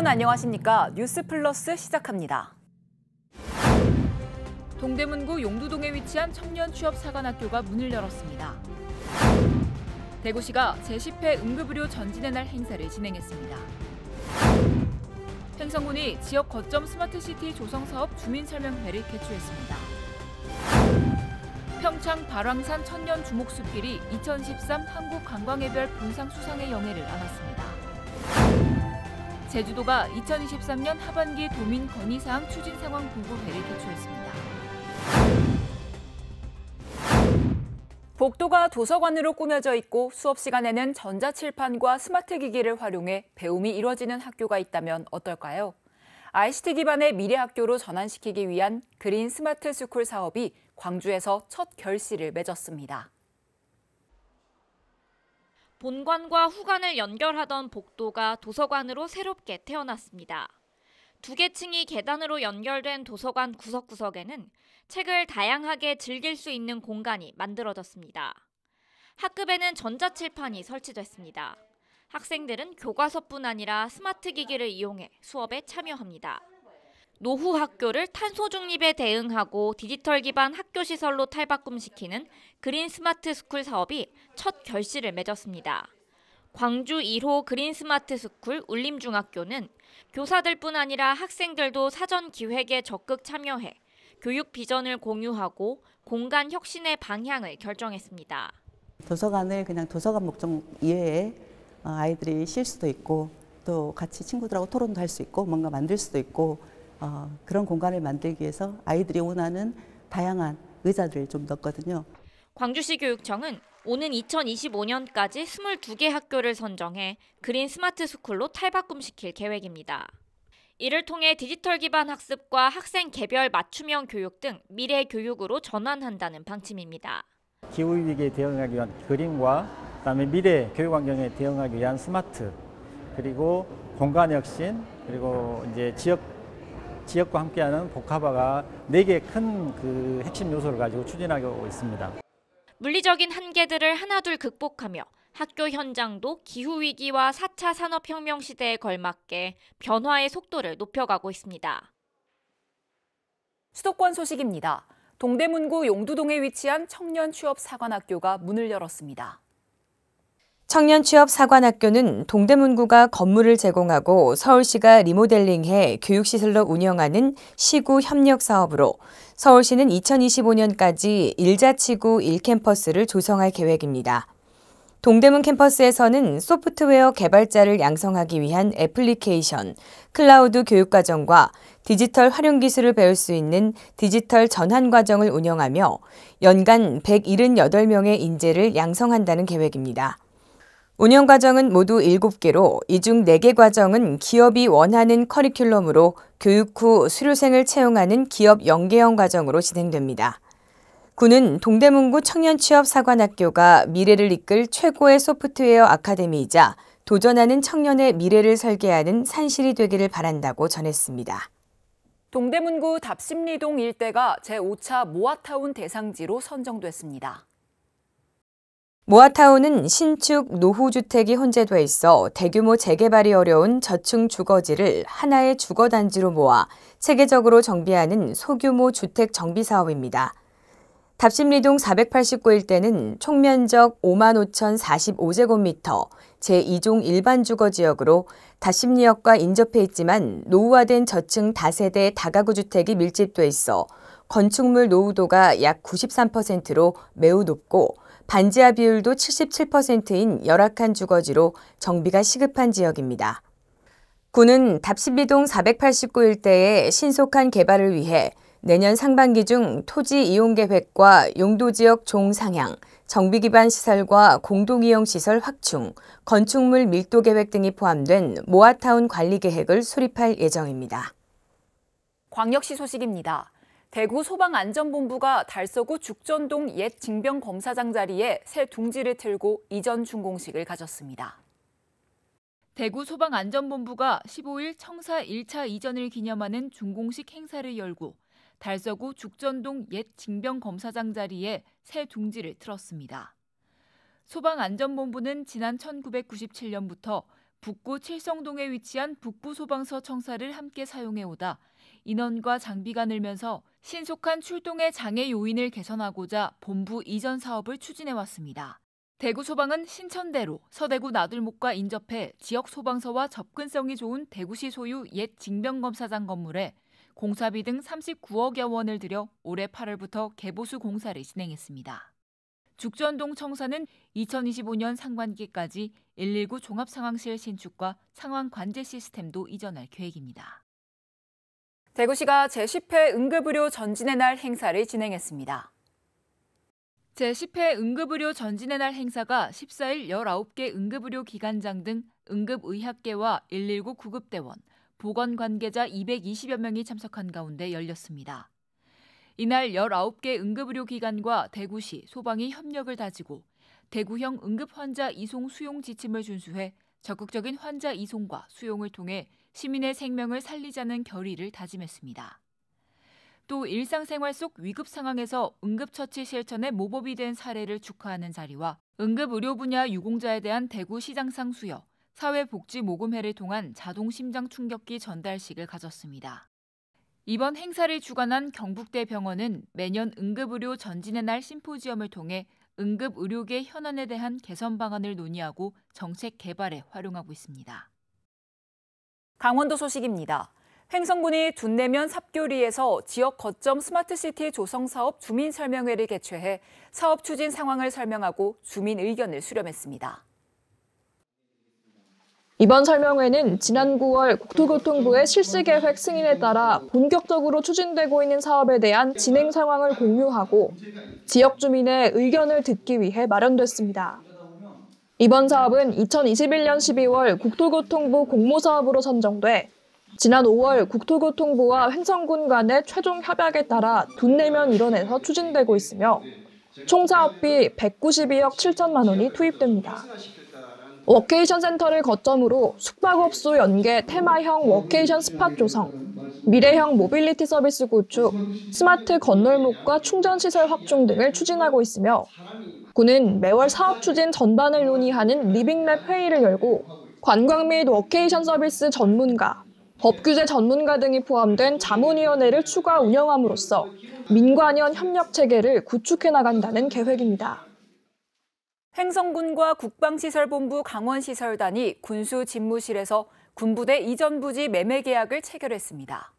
여러분 안녕하십니까? 뉴스 플러스 시작합니다. 동대문구 용두동에 위치한 청년취업사관학교가 문을 열었습니다. 대구시가 제10회 응급의료 전진의 날 행사를 진행했습니다. 행성군이 지역 거점 스마트시티 조성사업 주민설명회를 개최했습니다. 평창 발왕산 천년 주목숲길이 2013 한국관광예별 본상 수상의 영예를 안았습니다. 제주도가 2023년 하반기 도민 건의사항 추진상황 보고회를 개최했습니다. 복도가 도서관으로 꾸며져 있고 수업 시간에는 전자칠판과 스마트 기기를 활용해 배움이 이뤄지는 학교가 있다면 어떨까요? ICT 기반의 미래 학교로 전환시키기 위한 그린 스마트 스쿨 사업이 광주에서 첫 결실을 맺었습니다. 본관과 후관을 연결하던 복도가 도서관으로 새롭게 태어났습니다. 2개 층이 계단으로 연결된 도서관 구석구석에는 책을 다양하게 즐길 수 있는 공간이 만들어졌습니다. 학급에는 전자칠판이 설치됐습니다. 학생들은 교과서뿐 아니라 스마트 기기를 이용해 수업에 참여합니다. 노후 학교를 탄소 중립에 대응하고 디지털 기반 학교 시설로 탈바꿈시키는 그린 스마트 스쿨 사업이 첫 결실을 맺었습니다. 광주 1호 그린 스마트 스쿨 울림중학교는 교사들뿐 아니라 학생들도 사전 기획에 적극 참여해 교육 비전을 공유하고 공간 혁신의 방향을 결정했습니다. 도서관을 그냥 도서관 목적 이외에 아이들이 쉴 수도 있고 또 같이 친구들하고 토론도 할 수 있고 뭔가 만들 수도 있고 그런 공간을 만들기 위해서 아이들이 원하는 다양한 의자들을 좀 넣었거든요. 광주시 교육청은 오는 2025년까지 22개 학교를 선정해 그린 스마트 스쿨로 탈바꿈시킬 계획입니다. 이를 통해 디지털 기반 학습과 학생 개별 맞춤형 교육 등 미래 교육으로 전환한다는 방침입니다. 기후위기에 대응하기 위한 그림과 그다음에 미래 교육 환경에 대응하기 위한 스마트, 그리고 공간 혁신, 그리고 이제 지역과 함께하는 복합화가 4개 큰 그 핵심 요소를 가지고 추진하고 있습니다. 물리적인 한계들을 하나둘 극복하며 학교 현장도 기후위기와 4차 산업혁명 시대에 걸맞게 변화의 속도를 높여가고 있습니다. 수도권 소식입니다. 동대문구 용두동에 위치한 청년취업사관학교가 문을 열었습니다. 청년취업사관학교는 동대문구가 건물을 제공하고 서울시가 리모델링해 교육시설로 운영하는 시구 협력 사업으로 서울시는 2025년까지 일자치구 1캠퍼스를 조성할 계획입니다. 동대문 캠퍼스에서는 소프트웨어 개발자를 양성하기 위한 애플리케이션, 클라우드 교육과정과 디지털 활용 기술을 배울 수 있는 디지털 전환 과정을 운영하며 연간 178명의 인재를 양성한다는 계획입니다. 운영 과정은 모두 7개로 이 중 4개 과정은 기업이 원하는 커리큘럼으로 교육 후 수료생을 채용하는 기업 연계형 과정으로 진행됩니다. 구는 동대문구 청년취업사관학교가 미래를 이끌 최고의 소프트웨어 아카데미이자 도전하는 청년의 미래를 설계하는 산실이 되기를 바란다고 전했습니다. 동대문구 답심리동 일대가 제5차 모아타운 대상지로 선정됐습니다. 모아타운은 신축 노후주택이 혼재돼 있어 대규모 재개발이 어려운 저층 주거지를 하나의 주거단지로 모아 체계적으로 정비하는 소규모 주택 정비 사업입니다. 답심리동 489일대는 총면적 55,045제곱미터, 제2종 일반 주거지역으로 답심리역과 인접해 있지만 노후화된 저층 다세대 다가구 주택이 밀집돼 있어 건축물 노후도가 약 93%로 매우 높고 반지하 비율도 77%인 열악한 주거지로 정비가 시급한 지역입니다. 구는 답심리동 489일대의 신속한 개발을 위해 내년 상반기 중 토지 이용 계획과 용도 지역 종상향, 정비 기반 시설과 공동 이용 시설 확충, 건축물 밀도 계획 등이 포함된 모아타운 관리 계획을 수립할 예정입니다. 광역시 소식입니다. 대구 소방안전본부가 달서구 죽전동 옛 징병검사장 자리에 새 둥지를 틀고 이전 준공식을 가졌습니다. 대구 소방안전본부가 15일 청사 1차 이전을 기념하는 준공식 행사를 열고 달서구 죽전동 옛 징병검사장 자리에 새 둥지를 틀었습니다. 소방안전본부는 지난 1997년부터 북구 칠성동에 위치한 북부소방서 청사를 함께 사용해오다 인원과 장비가 늘면서 신속한 출동의 장애 요인을 개선하고자 본부 이전 사업을 추진해왔습니다. 대구소방은 신천대로 서대구 나들목과 인접해 지역 소방서와 접근성이 좋은 대구시 소유 옛 징병검사장 건물에 공사비 등 39억여 원을 들여 올해 8월부터 개보수 공사를 진행했습니다. 죽전동 청사는 2025년 상반기까지 119 종합상황실 신축과 상황 관제 시스템도 이전할 계획입니다. 대구시가 제10회 응급의료 전진의 날 행사를 진행했습니다. 제10회 응급의료 전진의 날 행사가 14일 19개 응급의료 기관장 등 응급의학계와 119 구급대원, 보건관계자 220여 명이 참석한 가운데 열렸습니다. 이날 19개 응급의료기관과 대구시, 소방이 협력을 다지고 대구형 응급환자 이송 수용 지침을 준수해 적극적인 환자 이송과 수용을 통해 시민의 생명을 살리자는 결의를 다짐했습니다. 또 일상생활 속 위급 상황에서 응급처치 실천에 모범이 된 사례를 축하하는 자리와 응급의료 분야 유공자에 대한 대구시장상 수여, 사회복지모금회를 통한 자동심장충격기 전달식을 가졌습니다. 이번 행사를 주관한 경북대병원은 매년 응급의료 전진의 날 심포지엄을 통해 응급의료계 현안에 대한 개선 방안을 논의하고 정책 개발에 활용하고 있습니다. 강원도 소식입니다. 횡성군이 둔내면 삽교리에서 지역 거점 스마트시티 조성 사업 주민 설명회를 개최해 사업 추진 상황을 설명하고 주민 의견을 수렴했습니다. 이번 설명회는 지난 9월 국토교통부의 실시계획 승인에 따라 본격적으로 추진되고 있는 사업에 대한 진행 상황을 공유하고 지역 주민의 의견을 듣기 위해 마련됐습니다. 이번 사업은 2021년 12월 국토교통부 공모사업으로 선정돼 지난 5월 국토교통부와 횡성군 간의 최종 협약에 따라 둔내면 일원에서 추진되고 있으며 총 사업비 192억 7천만 원이 투입됩니다. 워케이션 센터를 거점으로 숙박업소 연계 테마형 워케이션 스팟 조성, 미래형 모빌리티 서비스 구축, 스마트 건널목과 충전시설 확충 등을 추진하고 있으며 군은 매월 사업 추진 전반을 논의하는 리빙랩 회의를 열고 관광 및 워케이션 서비스 전문가, 법규제 전문가 등이 포함된 자문위원회를 추가 운영함으로써 민관연 협력 체계를 구축해 나간다는 계획입니다. 횡성군과 국방시설본부 강원시설단이 군수집무실에서 군부대 이전 부지 매매 계약을 체결했습니다.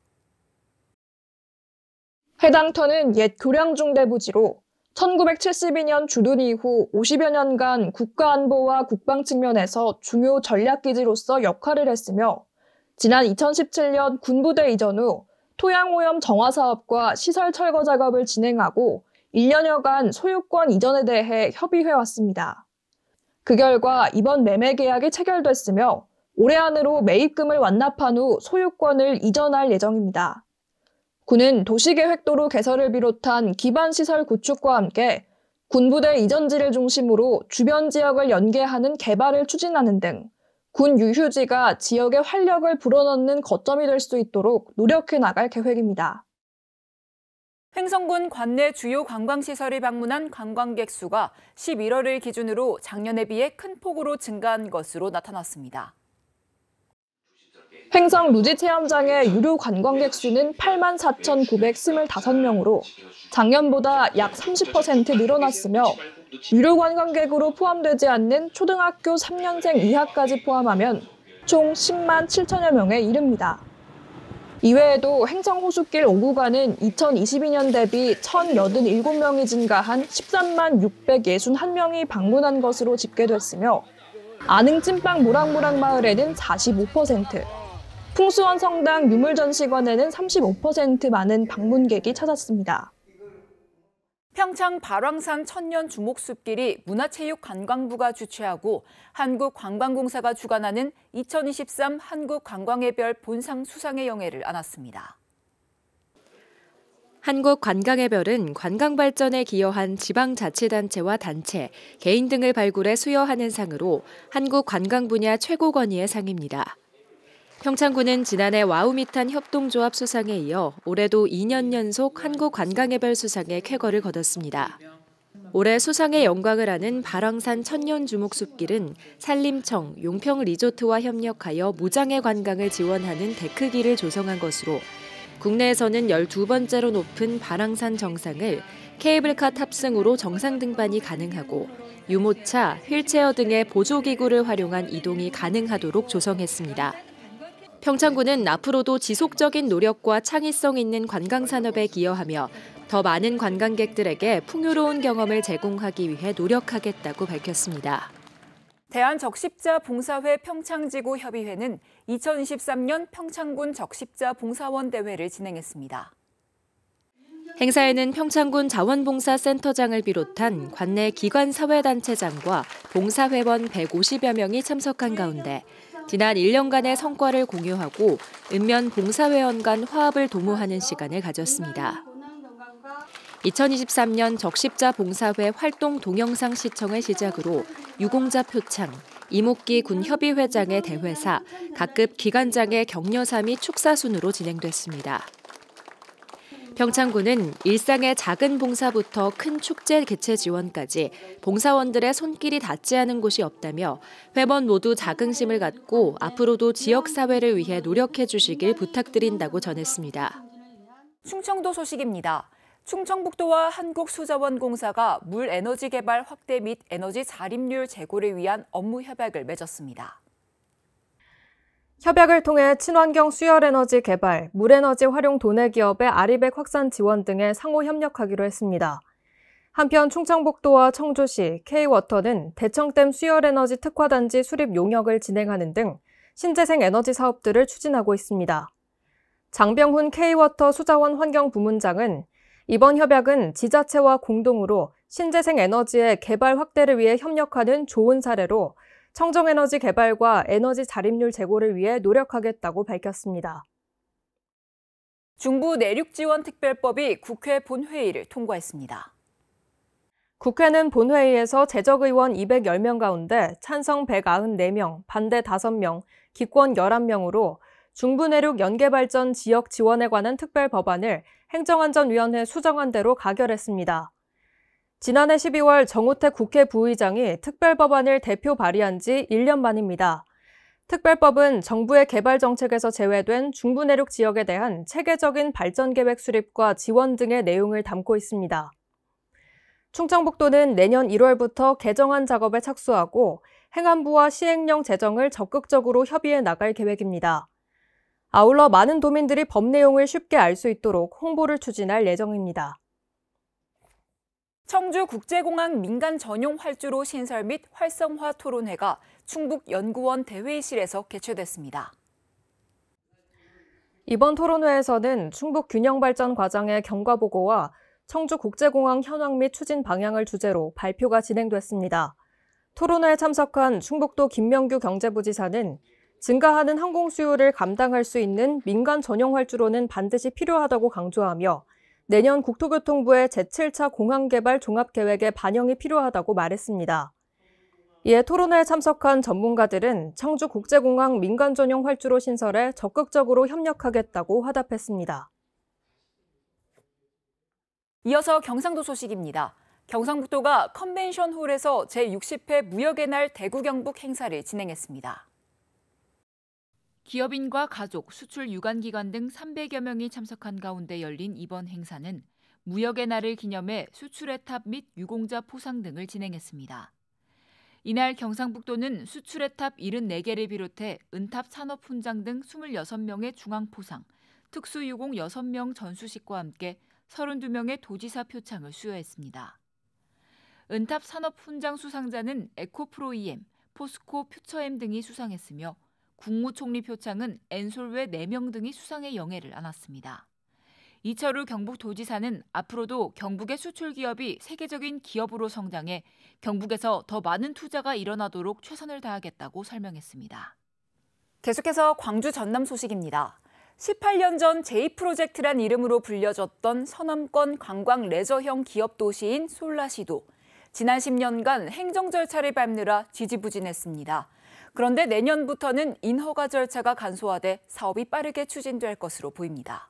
해당 터는 옛 교량중대부지로 1972년 주둔 이후 50여 년간 국가안보와 국방 측면에서 중요 전략기지로서 역할을 했으며 지난 2017년 군부대 이전 후 토양오염 정화 사업과 시설 철거 작업을 진행하고 1년여간 소유권 이전에 대해 협의해왔습니다. 그 결과 이번 매매 계약이 체결됐으며 올해 안으로 매입금을 완납한 후 소유권을 이전할 예정입니다. 군은 도시계획도로 개설을 비롯한 기반시설 구축과 함께 군부대 이전지를 중심으로 주변 지역을 연계하는 개발을 추진하는 등 군 유휴지가 지역에 활력을 불어넣는 거점이 될 수 있도록 노력해 나갈 계획입니다. 횡성군 관내 주요 관광시설을 방문한 관광객 수가 11월을 기준으로 작년에 비해 큰 폭으로 증가한 것으로 나타났습니다. 횡성 루지체험장의 유료 관광객 수는 84,925명으로 작년보다 약 30% 늘어났으며 유료 관광객으로 포함되지 않는 초등학교 3년생 이하까지 포함하면 총 10만 7천여 명에 이릅니다. 이외에도 횡성 호수길 5구간은 2022년 대비 1,087명이 증가한 13만 661명이 방문한 것으로 집계됐으며 안흥 찐빵 모락모락 마을에는 45%, 풍수원 성당 유물전시관에는 35% 많은 방문객이 찾았습니다. 평창 발왕산 천년 주목숲길이 문화체육관광부가 주최하고 한국관광공사가 주관하는 2023 한국관광의별 본상 수상의 영예를 안았습니다. 한국관광의별은 관광 발전에 기여한 지방자치단체와 단체, 개인 등을 발굴해 수여하는 상으로 한국 관광 분야 최고 권위의 상입니다. 평창군은 지난해 와우미탄 협동조합 수상에 이어 올해도 2년 연속 한국관광의별 수상에 쾌거를 거뒀습니다. 올해 수상의 영광을 아는 발왕산 천년주목숲길은 산림청, 용평 리조트와 협력하여 무장애 관광을 지원하는 데크길을 조성한 것으로 국내에서는 12번째로 높은 발왕산 정상을 케이블카 탑승으로 정상 등반이 가능하고 유모차, 휠체어 등의 보조기구를 활용한 이동이 가능하도록 조성했습니다. 평창군은 앞으로도 지속적인 노력과 창의성 있는 관광산업에 기여하며 더 많은 관광객들에게 풍요로운 경험을 제공하기 위해 노력하겠다고 밝혔습니다. 대한적십자봉사회 평창지구협의회는 2023년 평창군 적십자 봉사원 대회를 진행했습니다. 행사에는 평창군 자원봉사센터장을 비롯한 관내 기관 사회단체장과 봉사회원 150여 명이 참석한 가운데 지난 1년간의 성과를 공유하고 읍면 봉사회원 간 화합을 도모하는 시간을 가졌습니다. 2023년 적십자 봉사회 활동 동영상 시청을 시작으로 유공자 표창, 이목기 군협의회장의 대회사, 각급 기관장의 격려사 및 축사 순으로 진행됐습니다. 평창군은 일상의 작은 봉사부터 큰 축제 개최 지원까지 봉사원들의 손길이 닿지 않은 곳이 없다며 회원 모두 자긍심을 갖고 앞으로도 지역사회를 위해 노력해 주시길 부탁드린다고 전했습니다. 충청도 소식입니다. 충청북도와 한국수자원공사가 물에너지 개발 확대 및 에너지 자립률 제고를 위한 업무 협약을 맺었습니다. 협약을 통해 친환경 수열에너지 개발, 물에너지 활용 도내 기업의 아리백 확산 지원 등에 상호 협력하기로 했습니다. 한편 충청북도와 청주시, K워터는 대청댐 수열에너지 특화단지 수립 용역을 진행하는 등 신재생 에너지 사업들을 추진하고 있습니다. 장병훈 K워터 수자원 환경부문장은 이번 협약은 지자체와 공동으로 신재생 에너지의 개발 확대를 위해 협력하는 좋은 사례로 청정에너지 개발과 에너지 자립률 제고를 위해 노력하겠다고 밝혔습니다. 중부 내륙지원특별법이 국회 본회의를 통과했습니다. 국회는 본회의에서 재적의원 210명 가운데 찬성 194명, 반대 5명, 기권 11명으로 중부내륙 연계발전 지역 지원에 관한 특별법안을 행정안전위원회 수정안 대로 가결했습니다. 지난해 12월 정우택 국회 부의장이 특별법안을 대표 발의한 지 1년 만입니다. 특별법은 정부의 개발 정책에서 제외된 중부내륙 지역에 대한 체계적인 발전계획 수립과 지원 등의 내용을 담고 있습니다. 충청북도는 내년 1월부터 개정안 작업에 착수하고 행안부와 시행령 제정을 적극적으로 협의해 나갈 계획입니다. 아울러 많은 도민들이 법 내용을 쉽게 알 수 있도록 홍보를 추진할 예정입니다. 청주국제공항 민간 전용 활주로 신설 및 활성화 토론회가 충북연구원 대회의실에서 개최됐습니다. 이번 토론회에서는 충북 균형발전 과정의 경과보고와 청주국제공항 현황 및 추진 방향을 주제로 발표가 진행됐습니다. 토론회에 참석한 충북도 김명규 경제부지사는 증가하는 항공 수요를 감당할 수 있는 민간 전용 활주로는 반드시 필요하다고 강조하며 내년 국토교통부의 제7차 공항개발 종합계획에 반영이 필요하다고 말했습니다. 이에 토론회에 참석한 전문가들은 청주국제공항 민간 전용 활주로 신설에 적극적으로 협력하겠다고 화답했습니다. 이어서 경상도 소식입니다. 경상북도가 컨벤션홀에서 제60회 무역의 날 대구 경북 행사를 진행했습니다. 기업인과 가족, 수출 유관기관 등 300여 명이 참석한 가운데 열린 이번 행사는 무역의 날을 기념해 수출의 탑 및 유공자 포상 등을 진행했습니다. 이날 경상북도는 수출의 탑 74개를 비롯해 은탑 산업훈장 등 26명의 중앙포상, 특수유공 6명 전수식과 함께 32명의 도지사 표창을 수여했습니다. 은탑 산업훈장 수상자는 에코프로이엠, 포스코 퓨처엠 등이 수상했으며 국무총리 표창은 엔솔외 4명 등이 수상의 영예를 안았습니다. 이철우 경북도지사는 앞으로도 경북의 수출기업이 세계적인 기업으로 성장해 경북에서 더 많은 투자가 일어나도록 최선을 다하겠다고 설명했습니다. 계속해서 광주 전남 소식입니다. 18년 전 제2프로젝트란 이름으로 불려졌던 서남권 관광 레저형 기업 도시인 솔라시도. 지난 10년간 행정 절차를 밟느라 지지부진했습니다. 그런데 내년부터는 인허가 절차가 간소화돼 사업이 빠르게 추진될 것으로 보입니다.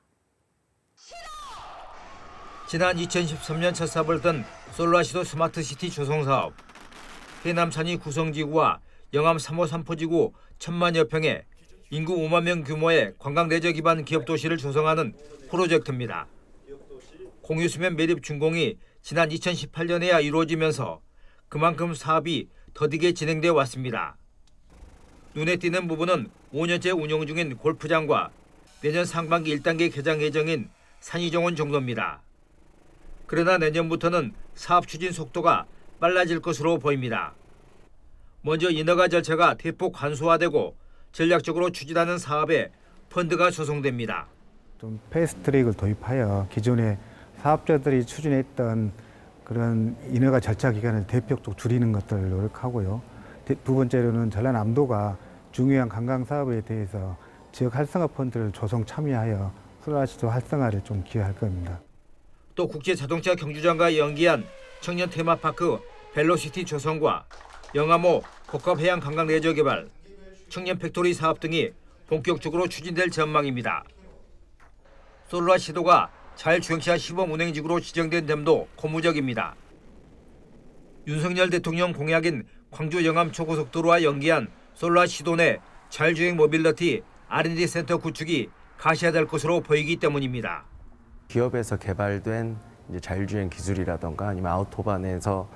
지난 2013년 첫 삽을 뜬 솔라시도 스마트시티 조성사업. 해남 산이 구성지구와 영암 3호 3포지구 1,000만여 평에 인구 5만 명 규모의 관광레저 기반 기업도시를 조성하는 프로젝트입니다. 공유수면 매립 준공이 지난 2018년에야 이루어지면서 그만큼 사업이 더디게 진행돼 왔습니다. 눈에 띄는 부분은 5년째 운영 중인 골프장과 내년 상반기 1단계 개장 예정인 산이정원 정도입니다. 그러나 내년부터는 사업 추진 속도가 빨라질 것으로 보입니다. 먼저 인허가 절차가 대폭 간소화되고 전략적으로 추진하는 사업에 펀드가 조성됩니다. 좀 패스트트랙을 도입하여 기존의 사업자들이 추진했던 그런 인허가 절차 기간을 대폭 줄이는 것들을 노력하고요. 두 번째로는 전라남도가 중요한 관광 사업에 대해서 지역 활성화 펀드를 조성 참여하여 솔라시도 활성화를 좀 기여할 겁니다. 또 국제자동차 경주장과 연기한 청년 테마파크 벨로시티 조성과 영암호 복합해양 관광 레저 개발, 청년 팩토리 사업 등이 본격적으로 추진될 전망입니다. 솔라시도가 자율주행차 시범 운행지구로 지정된 점도 고무적입니다. 윤석열 대통령 공약인 광주 영암 초고속도로와 연계한 솔라시도 내 자율주행 모빌리티 R&D 센터 구축이 가시화될 것으로 보이기 때문입니다. 기업에서 개발된 이제 자율주행 기술이라던가 아니면 아우토반에서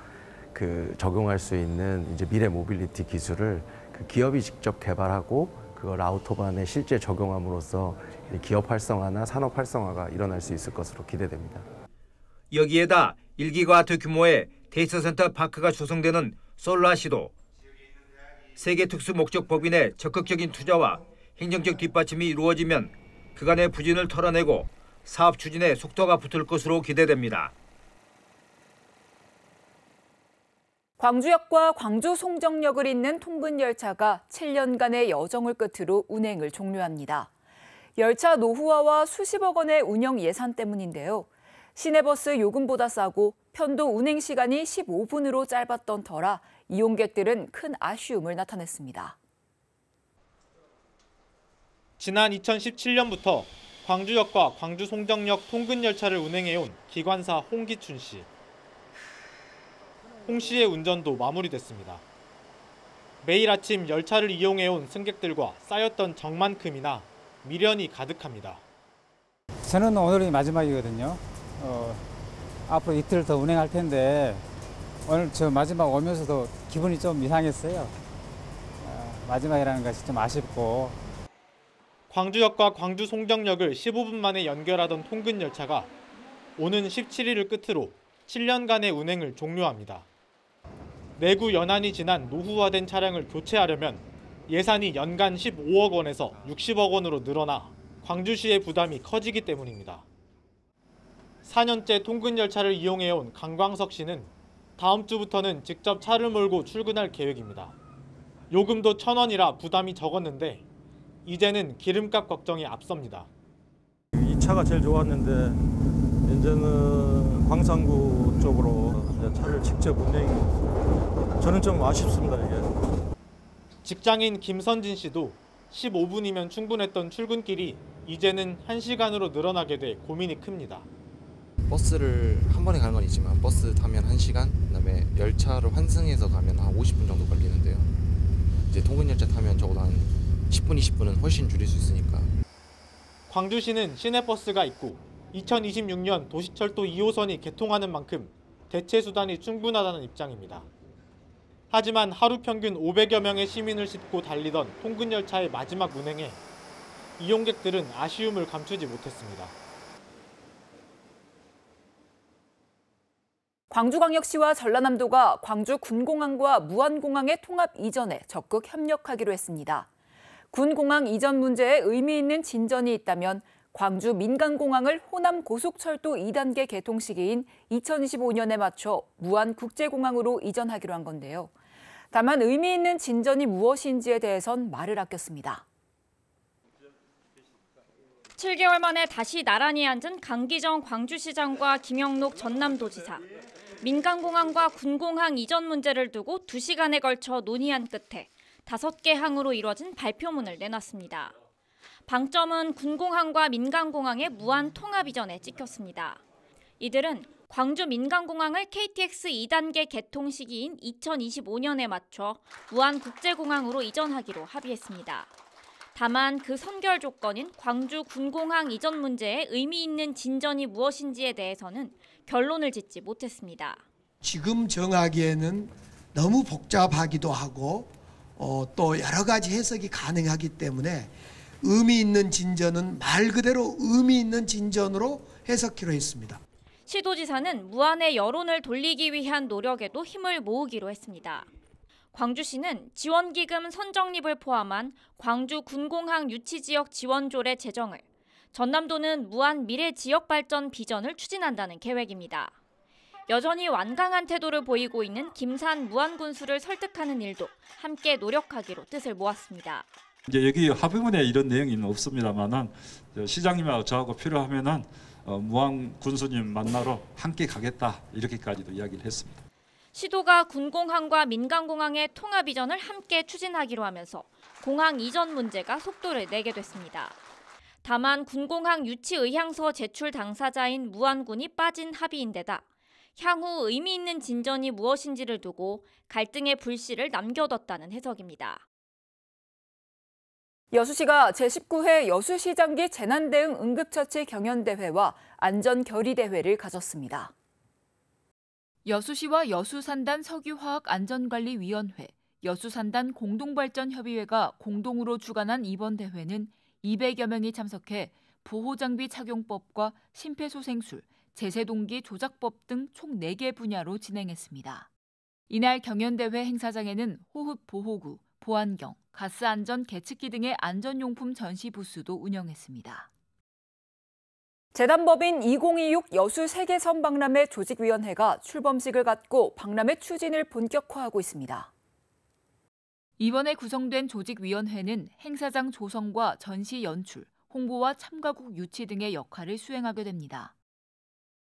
적용할 수 있는 이제 미래 모빌리티 기술을 기업이 직접 개발하고 그걸 아우토반에 실제 적용함으로써 기업 활성화나 산업 활성화가 일어날 수 있을 것으로 기대됩니다. 여기에다 1기가와트 규모의 데이터 센터 파크가 조성되는 솔라시도. 세계 특수 목적 법인의 적극적인 투자와 행정적 뒷받침이 이루어지면 그간의 부진을 털어내고 사업 추진에 속도가 붙을 것으로 기대됩니다. 광주역과 광주 송정역을 잇는 통근열차가 7년간의 여정을 끝으로 운행을 종료합니다. 열차 노후화와 수십억 원의 운영 예산 때문인데요. 시내버스 요금보다 싸고 편도 운행 시간이 15분으로 짧았던 터라 이용객들은 큰 아쉬움을 나타냈습니다. 지난 2017년부터 광주역과 광주 송정역 통근열차를 운행해온 기관사 홍기춘 씨. 홍 씨의 운전도 마무리됐습니다. 매일 아침 열차를 이용해온 승객들과 쌓였던 정만큼이나 미련이 가득합니다. 저는 오늘이 마지막이거든요. 앞으로 이틀 더 운행할 텐데 오늘 저 마지막 오면서도 기분이 좀 이상했어요. 마지막이라는 것이 좀 아쉽고. 광주역과 광주 송정역을 15분 만에 연결하던 통근열차가 오는 17일을 끝으로 7년간의 운행을 종료합니다. 내구 연한이 지난 노후화된 차량을 교체하려면 예산이 연간 15억 원에서 60억 원으로 늘어나 광주시의 부담이 커지기 때문입니다. 4년째 통근열차를 이용해온 강광석 씨는 다음 주부터는 직접 차를 몰고 출근할 계획입니다. 요금도 1,000원이라 부담이 적었는데 이제는 기름값 걱정이 앞섭니다. 이 차가 제일 좋았는데 이제는 광산구 쪽으로 이제 차를 직접 운행해서 저는 좀 아쉽습니다. 이게. 직장인 김선진 씨도 15분이면 충분했던 출근길이 이제는 1시간으로 늘어나게 돼 고민이 큽니다. 버스를 한 번에 가는 건 있지만 버스 타면 1시간, 그다음에 열차를 환승해서 가면 한 50분 정도 걸리는데요. 이제 통근열차 타면 적어도 한 10분, 20분은 훨씬 줄일 수 있으니까. 광주시는 시내버스가 있고 2026년 도시철도 2호선이 개통하는 만큼 대체 수단이 충분하다는 입장입니다. 하지만 하루 평균 500여 명의 시민을 싣고 달리던 통근열차의 마지막 운행에 이용객들은 아쉬움을 감추지 못했습니다. 광주광역시와 전라남도가 광주 군공항과 무안공항의 통합 이전에 적극 협력하기로 했습니다. 군공항 이전 문제에 의미 있는 진전이 있다면 광주 민간공항을 호남 고속철도 2단계 개통 시기인 2025년에 맞춰 무안국제공항으로 이전하기로 한 건데요. 다만 의미 있는 진전이 무엇인지에 대해선 말을 아꼈습니다. 7개월 만에 다시 나란히 앉은 강기정 광주시장과 김영록 전남도지사. 민간공항과 군공항 이전 문제를 두고 2시간에 걸쳐 논의한 끝에 5개 항으로 이뤄진 발표문을 내놨습니다. 방점은 군공항과 민간공항의 무한 통합 이전에 찍혔습니다. 이들은 광주 민간공항을 KTX 2단계 개통 시기인 2025년에 맞춰 무안국제공항으로 이전하기로 합의했습니다. 다만 그 선결 조건인 광주 군공항 이전 문제에 의미 있는 진전이 무엇인지에 대해서는 결론을 짓지 못했습니다. 지금 정하기에는 너무 복잡하기도 하고 또 여러 가지 해석이 가능하기 때문에 의미 있는 진전은 말 그대로 의미 있는 진전으로 해석키로 했습니다. 시도지사는 무안의 여론을 돌리기 위한 노력에도 힘을 모으기로 했습니다. 광주시는 지원기금 선정립을 포함한 광주 군공항 유치지역 지원조례 제정을, 전남도는 무안 미래지역발전 비전을 추진한다는 계획입니다. 여전히 완강한 태도를 보이고 있는 김산 무안군수를 설득하는 일도 함께 노력하기로 뜻을 모았습니다. 이제 여기 합의문에 이런 내용이 없습니다만은 시장님하고 저하고 필요하면은 무안 군수님 만나러 함께 가겠다 이렇게까지도 이야기를 했습니다. 시도가 군공항과 민간공항의 통합 이전을 함께 추진하기로 하면서 공항 이전 문제가 속도를 내게 됐습니다. 다만 군공항 유치 의향서 제출 당사자인 무안군이 빠진 합의인데다 향후 의미 있는 진전이 무엇인지를 두고 갈등의 불씨를 남겨뒀다는 해석입니다. 여수시가 제19회 여수시장기 재난대응 응급처치 경연대회와 안전결의대회를 가졌습니다. 여수시와 여수산단 석유화학안전관리위원회, 여수산단 공동발전협의회가 공동으로 주관한 이번 대회는 200여 명이 참석해 보호장비 착용법과 심폐소생술, 제세동기 조작법 등 총 4개 분야로 진행했습니다. 이날 경연대회 행사장에는 호흡보호구, 보안경, 가스안전 계측기 등의 안전용품 전시 부스도 운영했습니다. 재단법인 2026 여수 세계선 박람회 조직위원회가 출범식을 갖고 박람회 추진을 본격화하고 있습니다. 이번에 구성된 조직위원회는 행사장 조성과 전시 연출, 홍보와 참가국 유치 등의 역할을 수행하게 됩니다.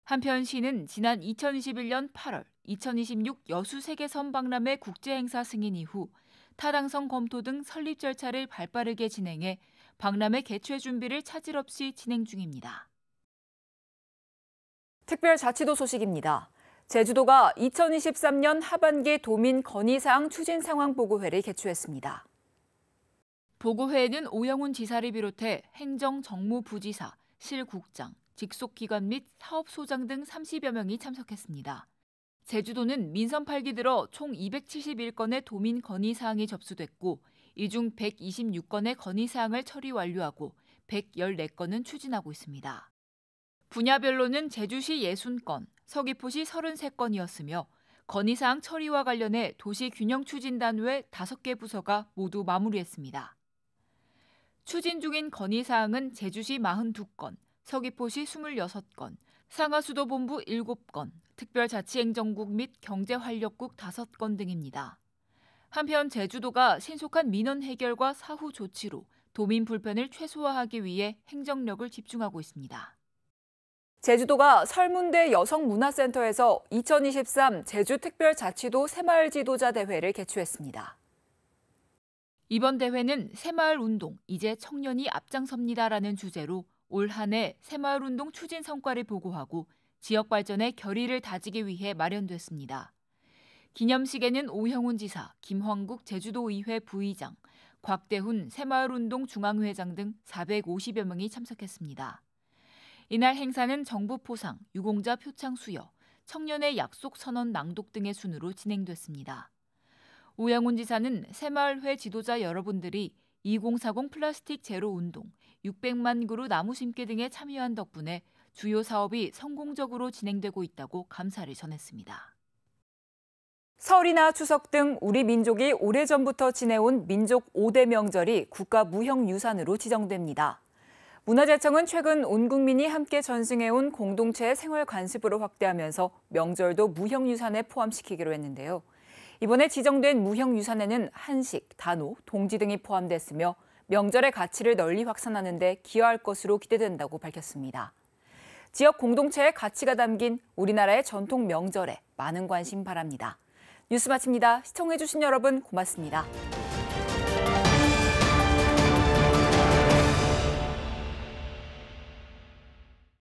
한편 시는 지난 2021년 8월 2026 여수 세계선 박람회 국제행사 승인 이후 타당성 검토 등 설립 절차를 발빠르게 진행해 박람회 개최 준비를 차질 없이 진행 중입니다. 특별자치도 소식입니다. 제주도가 2023년 하반기 도민 건의사항 추진 상황 보고회를 개최했습니다. 보고회에는 오영훈 지사를 비롯해 행정 정무부지사, 실국장, 직속기관 및 사업소장 등 30여 명이 참석했습니다. 제주도는 민선 8기 들어 총 271건의 도민 건의사항이 접수됐고 이 중 126건의 건의사항을 처리 완료하고 114건은 추진하고 있습니다. 분야별로는 제주시 60건, 서귀포시 33건이었으며 건의사항 처리와 관련해 도시균형추진단외 5개 부서가 모두 마무리했습니다. 추진 중인 건의사항은 제주시 42건, 서귀포시 26건, 상하수도본부 7건, 특별자치행정국 및 경제활력국 5건 등입니다. 한편 제주도가 신속한 민원 해결과 사후 조치로 도민 불편을 최소화하기 위해 행정력을 집중하고 있습니다. 제주도가 설문대 여성문화센터에서 2023 제주특별자치도 새마을 지도자 대회를 개최했습니다. 이번 대회는 새마을운동, 이제 청년이 앞장섭니다라는 주제로 올 한 해 새마을운동 추진 성과를 보고하고 지역 발전의 결의를 다지기 위해 마련됐습니다. 기념식에는 오형훈 지사, 김황국 제주도의회 부의장, 곽대훈 새마을운동 중앙회장 등 450여 명이 참석했습니다. 이날 행사는 정부 포상, 유공자 표창 수여, 청년의 약속 선언 낭독 등의 순으로 진행됐습니다. 오영훈 지사는 새마을회 지도자 여러분들이 2040 플라스틱 제로 운동, 600만 그루 나무 심기 등에 참여한 덕분에 주요 사업이 성공적으로 진행되고 있다고 감사를 전했습니다. 설이나 추석 등 우리 민족이 오래전부터 지내온 민족 5대 명절이 국가무형유산으로 지정됩니다. 문화재청은 최근 온 국민이 함께 전승해온 공동체의 생활 관습으로 확대하면서 명절도 무형유산에 포함시키기로 했는데요. 이번에 지정된 무형유산에는 한식, 단오, 동지 등이 포함됐으며 명절의 가치를 널리 확산하는 데 기여할 것으로 기대된다고 밝혔습니다. 지역 공동체의 가치가 담긴 우리나라의 전통 명절에 많은 관심 바랍니다. 뉴스 마칩니다. 시청해주신 여러분 고맙습니다.